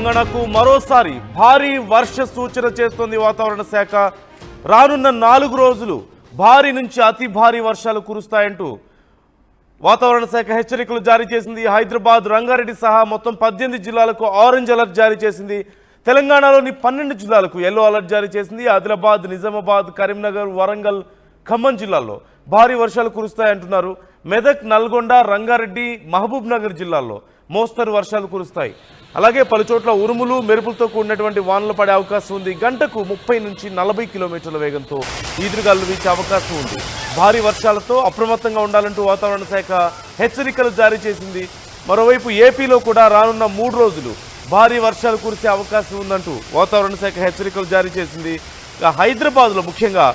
తెలంగాణకు మరోసారి భారీ వర్ష సూచన చేస్తోంది వాతావరణ శాఖ. రానున్న 4 రోజులు భారీ నుంచి అతి భారీ వర్షాలు కురుస్తాయంటూ వాతావరణ శాఖ హెచ్చరికలు జారీ చేసింది. హైదరాబాద్, రంగారెడ్డి సహా మొత్తం 18 జిల్లాలకు ఆరెంజ్ అలర్ట్ జారీ చేసింది. తెలంగాణలోని 12 జిల్లాలకు ఎల్లో అలర్ట్ జారీ చేసింది. ఆదిలాబాద్, నిజామాబాద్, కరీంనగర్, వరంగల్, ఖమ్మం జిల్లాల్లో భారీ వర్షాలు కురుస్తాయంటున్నారు. మెదక్, నల్గొండ, రంగారెడ్డి, మహబూబ్ నగర్ జిల్లాల్లో మోస్తరు వర్షాలు కురుస్తాయి. అలాగే పలుచోట్ల ఉరుములు, మెరుపులతో కూడినటువంటి వానలు పడే అవకాశం ఉంది. గంటకు 30 నుంచి 40 కిలోమీటర్ల వేగంతో ఈదురుగాలు వీచే అవకాశం ఉంది. భారీ వర్షాలతో అప్రమత్తంగా ఉండాలంటూ వాతావరణ శాఖ హెచ్చరికలు జారీ చేసింది. మరోవైపు ఏపీలో కూడా రానున్న 3 రోజులు భారీ వర్షాలు కురిసే అవకాశం ఉందంటూ వాతావరణ శాఖ హెచ్చరికలు జారీ చేసింది. హైదరాబాద్లో ముఖ్యంగా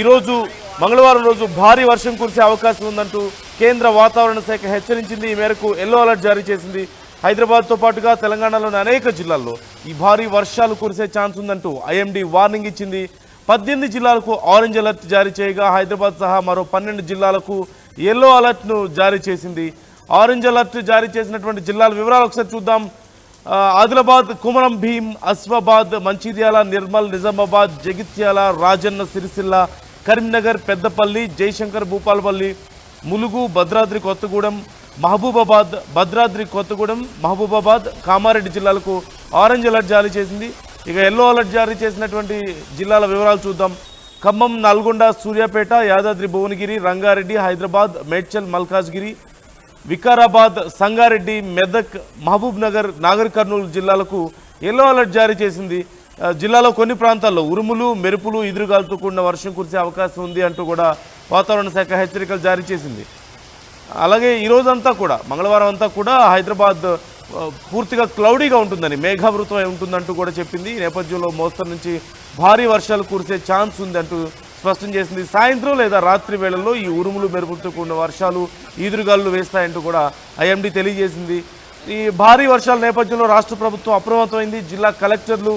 ఈరోజు మంగళవారం రోజు భారీ వర్షం కురిసే అవకాశం ఉందంటూ కేంద్ర వాతావరణ శాఖ హెచ్చరించింది. ఈ మేరకు ఎల్లో అలర్ట్ జారీ చేసింది. హైదరాబాద్తో పాటుగా తెలంగాణలోని అనేక జిల్లాల్లో ఈ భారీ వర్షాలు కురిసే ఛాన్స్ ఉందంటూ ఐఎండీ వార్నింగ్ ఇచ్చింది. 18 జిల్లాలకు ఆరెంజ్ అలర్ట్ జారీ చేయగా హైదరాబాద్ సహా మరో 12 జిల్లాలకు ఎల్లో అలర్ట్ను జారీ చేసింది. ఆరెంజ్ అలర్ట్ జారీ చేసినటువంటి జిల్లాల వివరాలు ఒకసారి చూద్దాం. ఆదిలాబాద్, కుమరం భీం, అస్ఫాబాద్, మంచిర్యాల, నిర్మల్, నిజామాబాద్, జగిత్యాల, రాజన్న సిరిసిల్ల, కరీంనగర్, పెద్దపల్లి, జయశంకర్, భూపాలపల్లి, ములుగు, భద్రాద్రి కొత్తగూడెం, మహబూబాబాద్, భద్రాద్రి కొత్తగూడెం, మహబూబాబాద్, కామారెడ్డి జిల్లాలకు ఆరెంజ్ అలర్ట్ జారీ చేసింది. ఇక ఎల్లో అలర్ట్ జారీ చేసినటువంటి జిల్లాల వివరాలు చూద్దాం. ఖమ్మం, నల్గొండ, సూర్యాపేట, యాదాద్రి భువనగిరి, రంగారెడ్డి, హైదరాబాద్, మేడ్చల్, మల్కాజ్గిరి, వికారాబాద్, సంగారెడ్డి, మెదక్, మహబూబ్ నగర్, నాగర్ కర్నూలు జిల్లాలకు ఎల్లో అలర్ట్ జారీ చేసింది. జిల్లాలో కొన్ని ప్రాంతాల్లో ఉరుములు, మెరుపులు, ఎదురుగాలతో కూడిన వర్షం కురిసే అవకాశం ఉంది అంటూ కూడా వాతావరణ శాఖ హెచ్చరికలు జారీ చేసింది. అలాగే ఈరోజంతా కూడా మంగళవారం అంతా కూడా హైదరాబాద్ పూర్తిగా క్లౌడీగా ఉంటుందని, మేఘావృతం ఉంటుందంటూ కూడా చెప్పింది. ఈ నేపథ్యంలో మోస్తరు నుంచి భారీ వర్షాలు కురిసే ఛాన్స్ ఉంది అంటూ స్పష్టం చేసింది. సాయంత్రం లేదా రాత్రి వేళల్లో ఈ ఉరుములు, మెరుపులతో కూడిన వర్షాలు, ఈదురుగాలు వేస్తాయంటూ కూడా ఐఎండీ తెలియజేసింది. ఈ భారీ వర్షాల నేపథ్యంలో రాష్ట్ర ప్రభుత్వం అప్రమత్తమైంది. జిల్లా కలెక్టర్లు,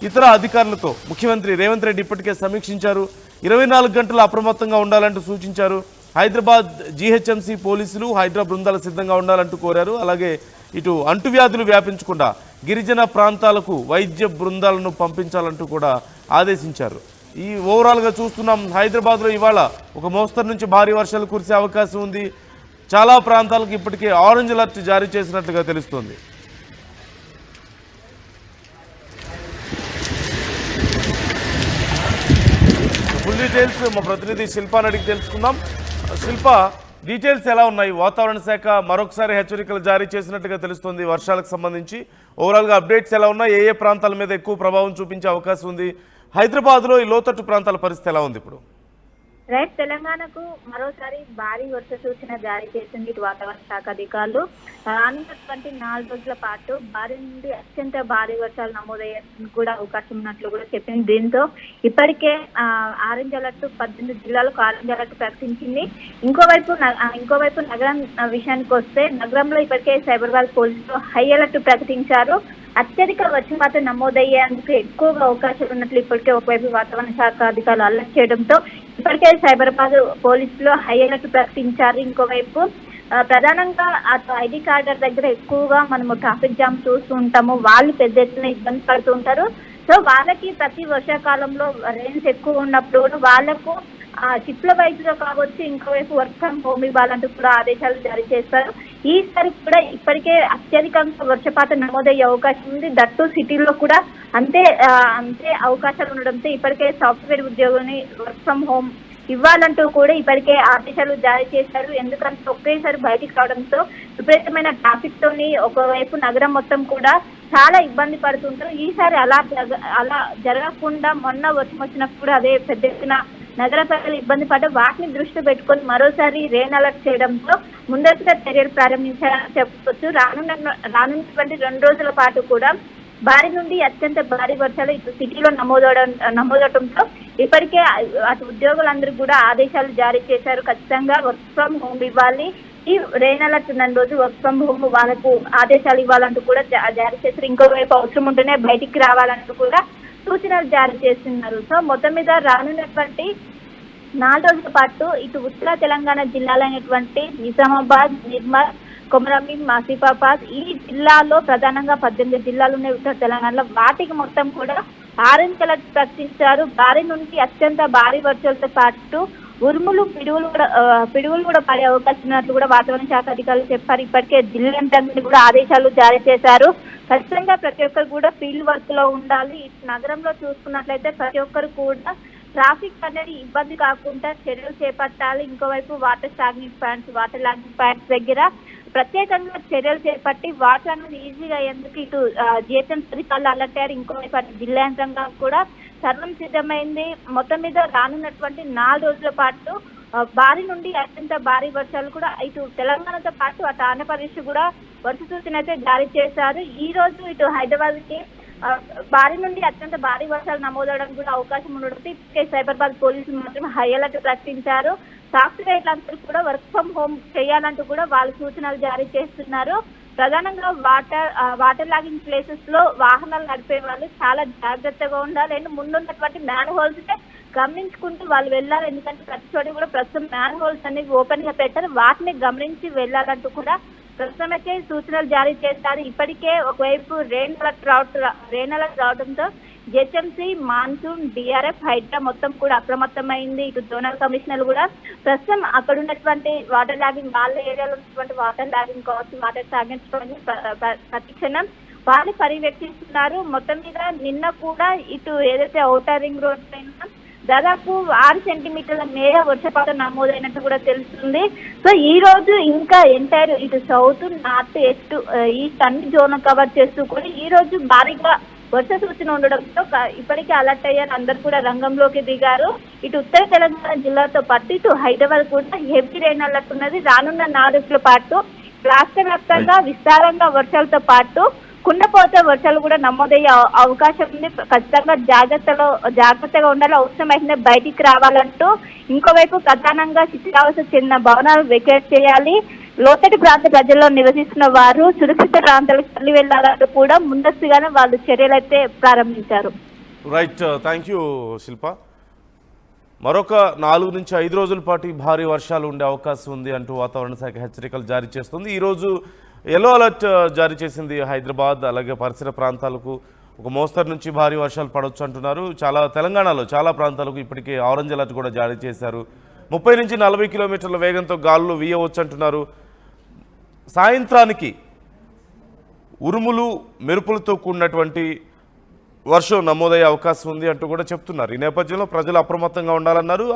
ఇతర అధికారులతో ముఖ్యమంత్రి రేవంత్ రెడ్డి ఇప్పటికే సమీక్షించారు. 24 గంటలు అప్రమత్తంగా ఉండాలంటూ సూచించారు. హైదరాబాద్ జీహెచ్ఎంసీ పోలీసులు, హైడ్రా బృందాలు సిద్ధంగా ఉండాలంటూ కోరారు. అలాగే ఇటు అంటువ్యాధులు వ్యాపించకుండా గిరిజన ప్రాంతాలకు వైద్య బృందాలను పంపించాలంటూ కూడా ఆదేశించారు. ఈ ఓవరాల్గా చూస్తున్నాం, హైదరాబాద్లో ఇవాళ ఒక మోస్తరు నుంచి భారీ వర్షాలు కురిసే అవకాశం ఉంది. చాలా ప్రాంతాలకు ఇప్పటికే ఆరెంజ్ అలర్ట్ జారీ చేసినట్లుగా తెలుస్తోంది. ఫుల్ డీటెయిల్స్ మా ప్రతినిధి శిల్పాని అడిగి తెలుసుకుందాం. శిల్ప, డీటెయిల్స్ ఎలా ఉన్నాయి? వాతావరణ శాఖ మరొకసారి హెచ్చరికలు జారీ చేసినట్టుగా తెలుస్తుంది వర్షాలకు సంబంధించి. ఓవరాల్గా అప్డేట్స్ ఎలా ఉన్నాయి? ఏ ప్రాంతాల మీద ఎక్కువ ప్రభావం చూపించే అవకాశం ఉంది? హైదరాబాద్లో ఈ లోతట్టు ప్రాంతాల పరిస్థితి ఎలా ఉంది ఇప్పుడు? రైట్, తెలంగాణకు మరోసారి భారీ వర్ష సూచన జారీ చేసింది ఇటు వాతావరణ శాఖ అధికారులు. రానున్నటువంటి 4 రోజుల పాటు భారీ నుండి అత్యంత భారీ వర్షాలు నమోదయ్యే కూడా అవకాశం ఉన్నట్లు కూడా చెప్పింది. దీంతో ఇప్పటికే ఆరెంజ్ అలర్ట్ 18 జిల్లాలకు ఆరెంజ్ అలర్ట్ ప్రకటించింది. ఇంకోవైపు నగరం విషయానికి వస్తే, నగరంలో ఇప్పటికే సైబరాబాద్ పోలీసులు హై అలర్ట్ ప్రకటించారు. అత్యధిక వర్షపాతం నమోదయ్యేందుకు ఎక్కువగా అవకాశాలు ఉన్నట్లు ఇప్పటికే ఒకవైపు వాతావరణ శాఖ అధికారులు అలర్ట్ చేయడంతో ఇప్పటికే సైబరాబాద్ పోలీసులు హై అలర్ట్ ప్రకటించారు. ఇంకోవైపు ప్రధానంగా అటు ఐడి కార్డర్ దగ్గర ఎక్కువగా మనము ట్రాఫిక్ జామ్ చూస్తూ ఉంటాము. వాళ్ళు పెద్ద ఎత్తున ఇబ్బంది పడుతూ ఉంటారు. సో వాళ్ళకి ప్రతి వర్షాకాలంలో రెయిన్స్ ఎక్కువ ఉన్నప్పుడు వాళ్లకు షిప్ల వైపులో కావచ్చు, ఇంకోవైపు వర్క్ ఫ్రమ్ హోమ్ ఇవ్వాలంటూ కూడా ఆదేశాలు జారీ చేస్తారు. ఈసారి కూడా ఇప్పటికే అత్యధికంగా వర్షపాతం నమోదయ్యే అవకాశం ఉంది. దట్టు సిటీలో కూడా అంతే అవకాశాలు ఉండడంతో ఇప్పటికే సాఫ్ట్వేర్ ఉద్యోగుల్ని వర్క్ ఫ్రమ్ హోమ్ ఇవ్వాలంటూ కూడా ఇప్పటికే ఆదేశాలు జారీ చేశారు. ఎందుకంటే ఒకేసారి బయటికి రావడంతో విపరీతమైన ట్రాఫిక్ తోని ఒకవైపు నగరం మొత్తం కూడా చాలా ఇబ్బంది పడుతుంటారు. ఈసారి అలా జరగకుండా మొన్న వర్షం వచ్చినప్పుడు అదే పెద్ద ఎత్తున నగర ప్రజలు ఇబ్బంది పడ్డ వాటిని దృష్టి పెట్టుకొని మరోసారి రెయిన్ అలర్ట్ చేయడంతో ముందస్తుగా చర్యలు ప్రారంభించారని చెప్పవచ్చు. రానున్నటువంటి 2 రోజుల పాటు కూడా భారీ నుండి అత్యంత భారీ వర్షాలు ఇటు సిటీలో నమోదవడంతో ఇప్పటికే అటు ఉద్యోగులందరూ కూడా ఆదేశాలు జారీ చేశారు. ఖచ్చితంగా వర్క్ ఫ్రమ్ హోమ్ ఇవ్వాలి. ఈ రెయిన్ అలర్ట్ ఉన్న రోజు వర్క్ ఫ్రమ్ హోమ్ వాళ్ళకు ఆదేశాలు ఇవ్వాలంటూ కూడా జారీ చేశారు. ఇంకోవైపు అవసరం ఉంటేనే బయటికి రావాలంటూ కూడా సూచనలు జారీ చేస్తున్నారు. సో మొత్తం మీద రానున్నటువంటి 4 రోజుల పాటు ఇటు ఉత్తర తెలంగాణ జిల్లాలైనటువంటి నిజామాబాద్, నిర్మల్, కొమరంభీం, ఆసిఫాబాద్ ఈ జిల్లాలో ప్రధానంగా 18 జిల్లాలు ఉన్నాయి ఉత్తర తెలంగాణలో. వాటికి మొత్తం కూడా ఆరెంజ్ కలర్ ప్రకటించారు. భారీ నుండి అత్యంత భారీ వర్షాలతో పాటు ఉరుములు, పిడుగులు కూడా పడే అవకాశం ఉన్నట్లు కూడా వాతావరణ శాఖ అధికారులు చెప్పారు. ఇప్పటికే జిల్లాంతటికి కూడా ఆదేశాలు జారీ చేశారు. ఖచ్చితంగా ప్రతి ఒక్కరు కూడా ఫీల్డ్ వర్క్ లో ఉండాలి. నగరంలో చూసుకున్నట్లయితే ప్రతి ఒక్కరు కూడా ట్రాఫిక్ అనేది ఇబ్బంది కాకుండా చర్యలు చేపట్టాలి. ఇంకోవైపు వాటర్ లాగింగ్ పాయింట్స్ దగ్గర ప్రత్యేకంగా చర్యలు చేపట్టి వాటర్ అనేది ఈజీగా అయ్యేందుకు ఇటు జిహెచ్ఎం అధికారులు అలర్ట్ అయ్యారు. ఇంకోవైపు అటు జిల్లా యంత్రాంగం కూడా సర్వం సిద్ధమైంది. మొత్తం మీద రానున్నటువంటి 4 రోజుల పాటు భారీ నుండి అత్యంత భారీ వర్షాలు కూడా ఇటు తెలంగాణతో పాటు అటు ఆంధ్రప్రదేశ్ కూడా వర్ష సూచన అయితే జారీ చేశారు. ఈ రోజు ఇటు హైదరాబాద్ కి భారీ నుండి అత్యంత భారీ వర్షాలు నమోదవడానికి కూడా అవకాశం ఉండడంతో ఇప్పటికే సైబరాబాద్ పోలీసులు మాత్రం హై అలర్ట్ ప్రకటించారు. సాఫ్ట్వేర్లందరూ కూడా వర్క్ ఫ్రం హోమ్ చేయాలంటూ కూడా వాళ్ళు సూచనలు జారీ చేస్తున్నారు. ప్రధానంగా వాటర్ లాగింగ్ ప్లేసెస్ లో వాహనాలు నడిపే వాళ్ళు చాలా జాగ్రత్తగా ఉండాలి. అండ్ ముందున్నటువంటి మ్యాన్ హోల్స్ గమనించుకుంటూ వాళ్ళు వెళ్ళాలి. ఎందుకంటే ప్రతి చోట కూడా ప్రస్తుతం మ్యాన్ హోల్స్ అనేవి ఓపెన్ గా పెట్టారు. వాటిని గమనించి వెళ్ళాలంటూ కూడా ప్రస్తుతమైతే సూచనలు జారీ చేస్తారు. ఇప్పటికే ఒకవైపు రెయిన్ అలర్ట్ రావడంతో జిహెచ్ఎంసీ, మాన్సూన్, డిఆర్ఎఫ్, హైడ్రా మొత్తం కూడా అప్రమత్తమైంది. ఇటు జోనల్ కమిషనర్లు కూడా ప్రస్తుతం అక్కడ ఉన్నటువంటి వాటర్ లాగింగ్ వాళ్ళ ఏరియాలో ఉన్నటువంటి వాటర్ లాగింగ్ కావచ్చు, వాటర్ సాగించడానికి ప్రతిక్షణం వాళ్ళు పర్యవేక్షిస్తున్నారు. మొత్తం మీద నిన్న కూడా ఇటు ఏదైతే ఔటర్ రింగ్ రోడ్ పైన దాదాపు 6 సెంటీమీటర్ల మేర వర్షపాతం నమోదైనట్టు కూడా తెలుస్తుంది. సో ఈ రోజు ఇంకా ఎంటైర్ ఇటు సౌత్, నార్త్, ఈస్ట్ అన్ని జోన్ కవర్ చేస్తూ కూడా ఈ రోజు భారీగా వర్ష సూచన ఉండడంతో ఇప్పటికే అలర్ట్ అయ్యారు. అందరు కూడా రంగంలోకి దిగారు. ఇటు ఉత్తర తెలంగాణ జిల్లాతో పాటు ఇటు హైదరాబాద్ కూడా హెవీ రెయిన్ అలర్ట్ ఉన్నది. రానున్న 4 రోజుల పాటు రాష్ట్ర వ్యాప్తంగా విస్తారంగా వర్షాలతో పాటు కుండపోత వర్షాలు కూడా నమోదయ్యే అవకాశం ఉంది. ఖచ్చితంగా జాగ్రత్తగా ఉండాలి. అవసరమైతే బయటికి రావాలంటూ ఇంకోవైపు ప్రధానంగా శిథిలావస్థ చెందిన భవనాలు వెకేట్ చేయాలి. లోతటి ప్రాంత ప్రజల్లో నివసిస్తున్న వారు సురక్షిత ప్రాంతాలకు తరలి వెళ్లాలంటూ కూడా ముందస్తుగానే వాళ్ళు చర్యలు అయితే ప్రారంభించారు. రైట్, థ్యాంక్ యూ శిల్ప. మరొక 4 నుంచి 5 రోజుల పాటు భారీ వర్షాలు ఉండే అవకాశం ఉంది అంటూ వాతావరణ శాఖ హెచ్చరికలు జారీ చేస్తుంది. ఈరోజు ఎల్లో అలర్ట్ జారీ చేసింది హైదరాబాద్, అలాగే పరిసర ప్రాంతాలకు ఒక మోస్తరు నుంచి భారీ వర్షాలు పడవచ్చు అంటున్నారు. తెలంగాణలో చాలా ప్రాంతాలకు ఇప్పటికే ఆరెంజ్ అలర్ట్ కూడా జారీ చేశారు. 30 నుంచి 40 కిలోమీటర్ల వేగంతో గాలులు వీయవచ్చు అంటున్నారు. సాయంత్రానికి ఉరుములు, మెరుపులతో కూడినటువంటి వర్షం నమోదయ్యే అవకాశం ఉంది అంటూ కూడా చెప్తున్నారు. ఈ నేపథ్యంలో ప్రజలు అప్రమత్తంగా ఉండాలన్నారు.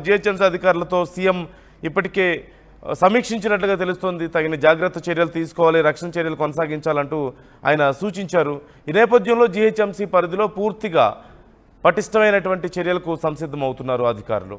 జిహెచ్ఎంసీ అధికారులతో సీఎం ఇప్పటికే సమీక్షించినట్లుగా తెలుస్తోంది. తగిన జాగ్రత్త చర్యలు తీసుకోవాలి, రక్షణ చర్యలు కొనసాగించాలంటూ ఆయన సూచించారు. ఈ నేపథ్యంలో జిహెచ్ఎంసీ పరిధిలో పూర్తిగా పటిష్టమైనటువంటి చర్యలకు సంసిద్ధమవుతున్నారు అధికారులు.